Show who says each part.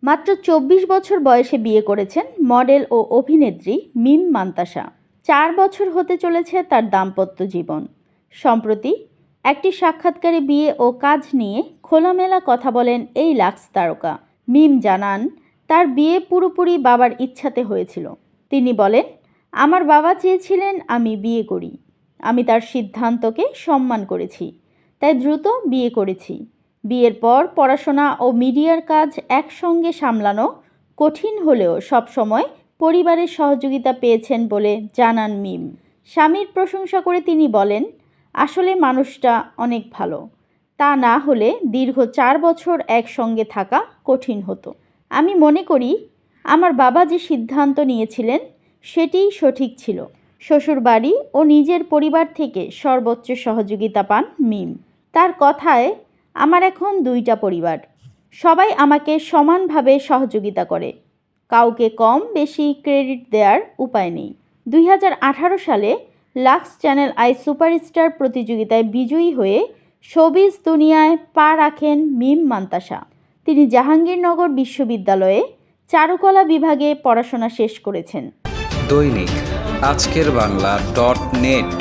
Speaker 1: মাত্র ২৪ বছর বয়সে বিয়ে করেছেন মডেল ও অভিনেত্রী মিম মান্তাসা। ৪ বছর হতে চলেছে তার দাম্পত্য জীবন। সম্প্রতি একটি সাক্ষাৎকারে বিয়ে ও কাজ নিয়ে খোলামেলা কথা বলেন এই লাক্স তারকা। মিম জানান, তার বিয়ে পুরোপুরি বাবার ইচ্ছাতে হয়েছিল। তিনি বলেন, আমার বাবা চেয়েছিলেন আমি বিয়ে করি। আমি তার সিদ্ধান্তকে সম্মান করেছি, তাই দ্রুত বিয়ে করেছি। বিয়ের পর পড়াশোনা ও মিডিয়ার কাজ একসঙ্গে সামলানো কঠিন হলেও সবসময় পরিবারের সহযোগিতা পেয়েছেন বলে জানান মিম। স্বামীর প্রশংসা করে তিনি বলেন, আসলে মানুষটা অনেক ভালো। তা না হলে দীর্ঘ ৪ বছর একসঙ্গে থাকা কঠিন হতো। আমি মনে করি আমার বাবা যে সিদ্ধান্ত নিয়েছিলেন সেটিই সঠিক ছিল। শ্বশুরবাড়ি ও নিজের পরিবার থেকে সর্বোচ্চ সহযোগিতা পান মিম। তার কথায়, আমার এখন ২টা পরিবার। সবাই আমাকে সমানভাবে সহযোগিতা করে। কাউকে কম বেশি ক্রেডিট দেওয়ার উপায় নেই। ২০১৮ সালে লাক্স চ্যানেল আই সুপারস্টার প্রতিযোগিতায় বিজয়ী হয়ে শোবিজ দুনিয়ায় পা রাখেন মিম মান্তাসা। তিনি জাহাঙ্গীরনগর বিশ্ববিদ্যালয়ে চারুকলা বিভাগে পড়াশোনা শেষ করেছেন।
Speaker 2: দৈনিক আজকের বাংলা.net